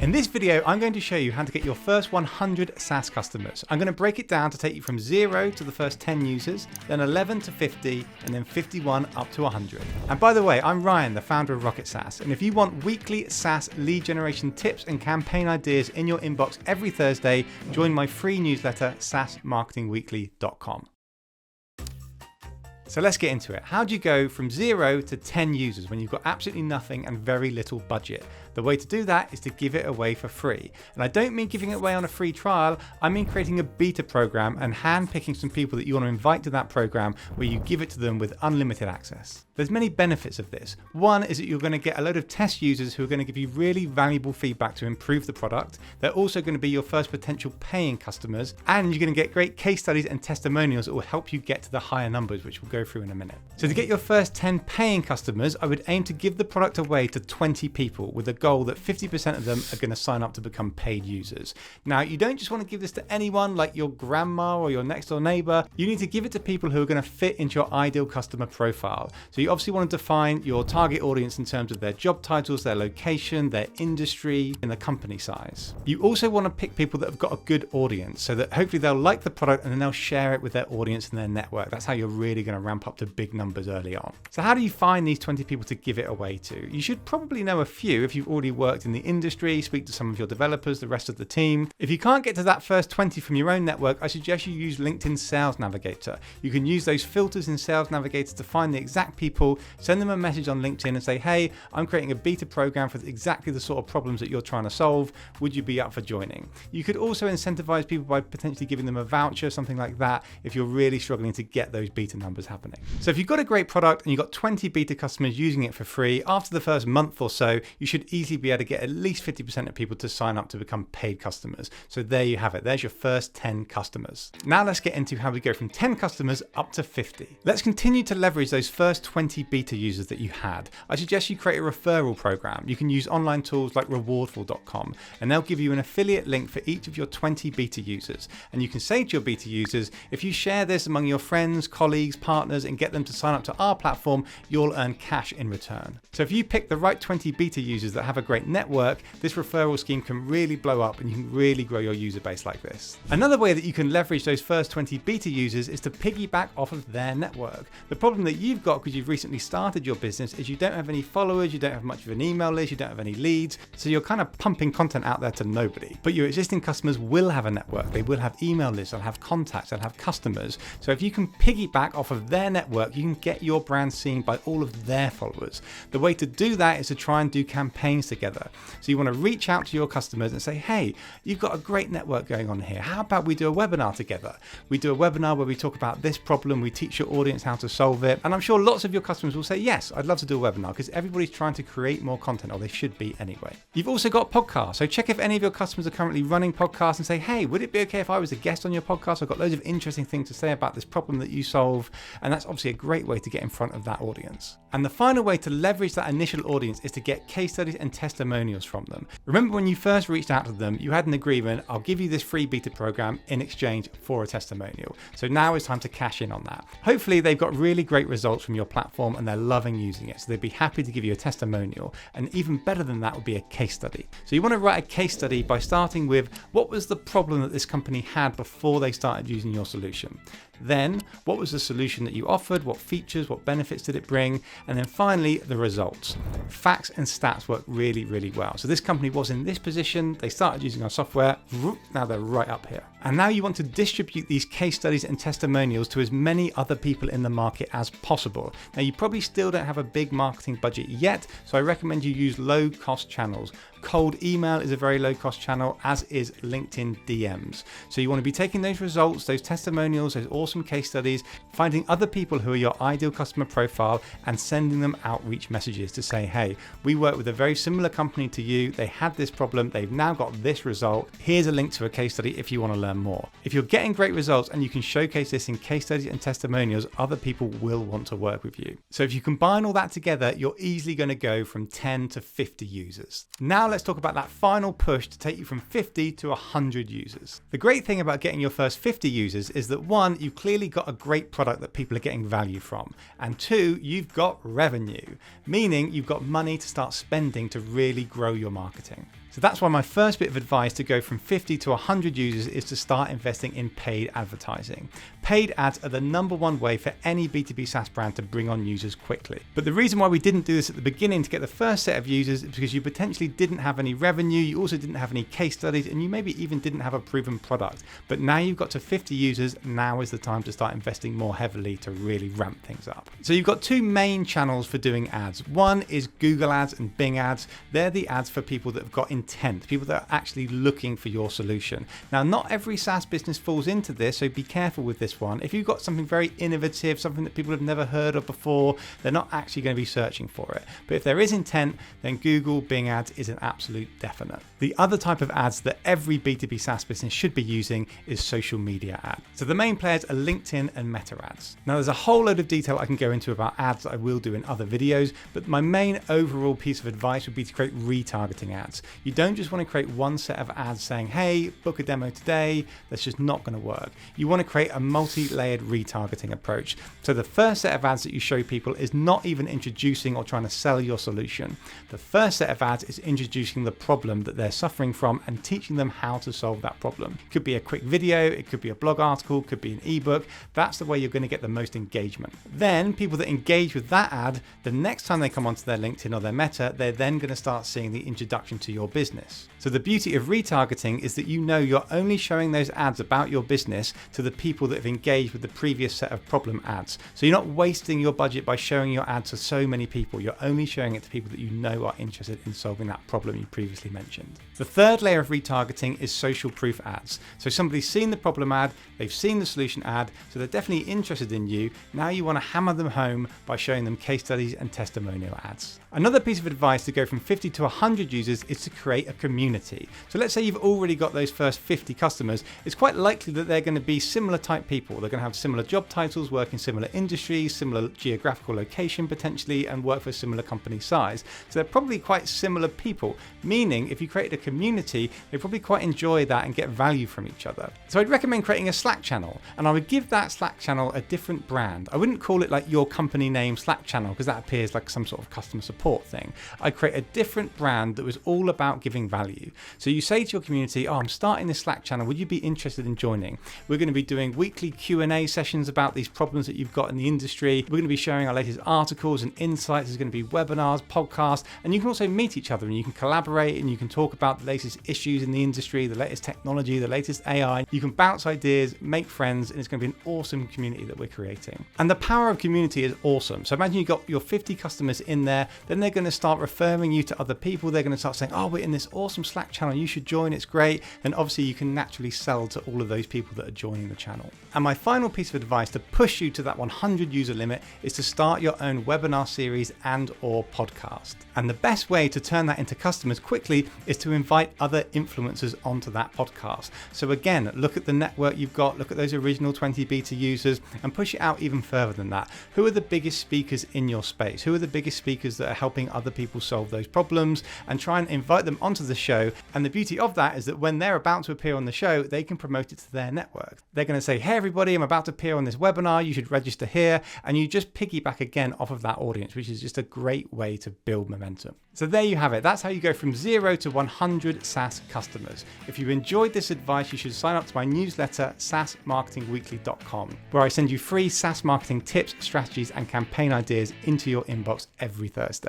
In this video, I'm going to show you how to get your first 100 SaaS customers. I'm going to break it down to take you from 0 to the first 10 users, then 11 to 50, and then 51 up to 100. And by the way, I'm Ryan, the founder of Rocket SaaS. And if you want weekly SaaS lead generation tips and campaign ideas in your inbox every Thursday, join my free newsletter, saasmarketingweekly.com. So let's get into it. How do you go from 0 to 10 users when you've got absolutely nothing and very little budget? The way to do that is to give it away for free. And I don't mean giving it away on a free trial, I mean creating a beta program and handpicking some people that you want to invite to that program where you give it to them with unlimited access. There's many benefits of this. One is that you're going to get a load of test users who are going to give you really valuable feedback to improve the product. They're also going to be your first potential paying customers, and you're going to get great case studies and testimonials that will help you get to the higher numbers, which we'll go through in a minute. So to get your first 10 paying customers, I would aim to give the product away to 20 people with a goal that 50% of them are going to sign up to become paid users. Now, you don't just want to give this to anyone like your grandma or your next door neighbor. You need to give it to people who are going to fit into your ideal customer profile. So you obviously want to define your target audience in terms of their job titles, their location, their industry, and the company size. You also want to pick people that have got a good audience so that hopefully they'll like the product and then they'll share it with their audience and their network. That's how you're really going to ramp up to big numbers early on. So how do you find these 20 people to give it away to? You should probably know a few if you've already worked in the industry, speak to some of your developers, the rest of the team. If you can't get to that first 20 from your own network, I suggest you use LinkedIn Sales Navigator. You can use those filters in Sales Navigator to find the exact people, send them a message on LinkedIn and say, hey, I'm creating a beta program for exactly the sort of problems that you're trying to solve. Would you be up for joining? You could also incentivize people by potentially giving them a voucher, something like that, if you're really struggling to get those beta numbers happening. So if you've got a great product and you've got 20 beta customers using it for free, after the first month or so, you should easily be able to get at least 50% of people to sign up to become paid customers. So there you have it. There's your first 10 customers. Now let's get into how we go from 10 customers up to 50. Let's continue to leverage those first 20 beta users that you had. I suggest you create a referral program. You can use online tools like rewardful.com, and they'll give you an affiliate link for each of your 20 beta users. And you can say to your beta users, if you share this among your friends, colleagues, partners, and get them to sign up to our platform, you'll earn cash in return. So if you pick the right 20 beta users that have a great network, this referral scheme can really blow up and you can really grow your user base like this. Another way that you can leverage those first 20 beta users is to piggyback off of their network. The problem that you've got because you've recently started your business is you don't have any followers, you don't have much of an email list, you don't have any leads, so you're kind of pumping content out there to nobody. But your existing customers will have a network, they will have email lists, they'll have contacts, they'll have customers. So if you can piggyback off of their network, you can get your brand seen by all of their followers. The way to do that is to try and do campaigns together. So you want to reach out to your customers and say, hey, you've got a great network going on here. How about we do a webinar together? We do a webinar where we talk about this problem, we teach your audience how to solve it. And I'm sure lots of your customers will say, yes, I'd love to do a webinar, because everybody's trying to create more content, or they should be anyway. You've also got podcasts. So check if any of your customers are currently running podcasts and say, hey, would it be okay if I was a guest on your podcast? I've got loads of interesting things to say about this problem that you solve. And that's obviously a great way to get in front of that audience. And the final way to leverage that initial audience is to get case studies and testimonials from them. Remember when you first reached out to them, you had an agreement, I'll give you this free beta program in exchange for a testimonial. So now it's time to cash in on that. Hopefully they've got really great results from your platform and they're loving using it. So they'd be happy to give you a testimonial. And even better than that would be a case study. So you want to write a case study by starting with what was the problem that this company had before they started using your solution. Then, what was the solution that you offered? What features, what benefits did it bring? And then finally, the results. Facts and stats work really, really well. So this company was in this position, they started using our software, now they're right up here. And now you want to distribute these case studies and testimonials to as many other people in the market as possible. Now, you probably still don't have a big marketing budget yet, so I recommend you use low-cost channels. Cold email is a very low-cost channel, as is LinkedIn DMs. So you want to be taking those results, those testimonials, those awesome case studies, finding other people who are your ideal customer profile and sending them outreach messages to say, hey, we work with a very similar company to you. They had this problem. They've now got this result. Here's a link to a case study if you want to learn more. If you're getting great results and you can showcase this in case studies and testimonials, other people will want to work with you. So if you combine all that together, you're easily going to go from 10 to 50 users. Now let's talk about that final push to take you from 50 to 100 users. The great thing about getting your first 50 users is that one, you've clearly got a great product that people are getting value from. And two, you've got revenue, meaning you've got money to start spending to really grow your marketing. So So that's why my first bit of advice to go from 50 to 100 users is to start investing in paid advertising. Paid ads are the #1 way for any B2B SaaS brand to bring on users quickly. But the reason why we didn't do this at the beginning to get the first set of users is because you potentially didn't have any revenue, you also didn't have any case studies, and you maybe even didn't have a proven product. But now you've got to 50 users, now is the time to start investing more heavily to really ramp things up. So you've got two main channels for doing ads. One is Google ads and Bing ads. They're the ads for people that have got intent, people that are actually looking for your solution. Now, not every SaaS business falls into this, so be careful with this one. If you've got something very innovative, something that people have never heard of before, they're not actually going to be searching for it. But if there is intent, then Google, Bing ads is an absolute definite. The other type of ads that every B2B SaaS business should be using is social media ads. So the main players are LinkedIn and Meta ads. Now, there's a whole load of detail I can go into about ads that I will do in other videos, but my main overall piece of advice would be to create retargeting ads. You don't just want to create one set of ads saying, hey, book a demo today. That's just not going to work. You want to create a multi-layered retargeting approach. So the first set of ads that you show people is not even introducing or trying to sell your solution. The first set of ads is introducing the problem that they're suffering from and teaching them how to solve that problem. It could be a quick video, it could be a blog article, it could be an ebook. That's the way you're going to get the most engagement. Then people that engage with that ad, the next time they come onto their LinkedIn or their Meta, they're then going to start seeing the introduction to your business. So the beauty of retargeting is that you know you're only showing those ads about your business to the people that have engaged with the previous set of problem ads. So you're not wasting your budget by showing your ad to so many people. You're only showing it to people that you know are interested in solving that problem you previously mentioned. The third layer of retargeting is social proof ads. So somebody's seen the problem ad, they've seen the solution ad, so they're definitely interested in you. Now you want to hammer them home by showing them case studies and testimonial ads. Another piece of advice to go from 50 to 100 users is to create a community. So let's say you've already got those first 50 customers. It's quite likely that they're going to be similar type people. They're going to have similar job titles, work in similar industries, similar geographical location potentially, and work for a similar company size. So they're probably quite similar people, meaning if you created a community, they probably quite enjoy that and get value from each other. So I'd recommend creating a Slack channel, and I would give that Slack channel a different brand. I wouldn't call it like your company name Slack channel because that appears like some sort of customer support thing. I'd create a different brand that was all about giving value. So you say to your community, oh, I'm starting this Slack channel. Would you be interested in joining? We're going to be doing weekly Q&A sessions about these problems that you've got in the industry. We're going to be sharing our latest articles and insights. There's going to be webinars, podcasts, and you can also meet each other and you can collaborate and you can talk about the latest issues in the industry, the latest technology, the latest AI. You can bounce ideas, make friends, and it's going to be an awesome community that we're creating. And the power of community is awesome. So imagine you've got your 50 customers in there, then they're going to start referring you to other people. They're going to start saying, oh, we're in this awesome Slack channel, you should join, it's great. And obviously you can naturally sell to all of those people that are joining the channel. And my final piece of advice to push you to that 100 user limit is to start your own webinar series and or podcast. And the best way to turn that into customers quickly is to invite other influencers onto that podcast. So again, look at the network you've got, look at those original 20 beta users and push it out even further than that. Who are the biggest speakers in your space? Who are the biggest speakers that are helping other people solve those problems? And try and invite them onto the show. And the beauty of that is that when they're about to appear on the show, they can promote it to their network. They're going to say, hey everybody, I'm about to appear on this webinar, you should register here. And you just piggyback again off of that audience, which is just a great way to build momentum. So there you have it. That's how you go from 0 to 100 SaaS customers. If you enjoyed this advice, you should sign up to my newsletter, saasmarketingweekly.com, where I send you free SaaS marketing tips, strategies, and campaign ideas into your inbox every Thursday.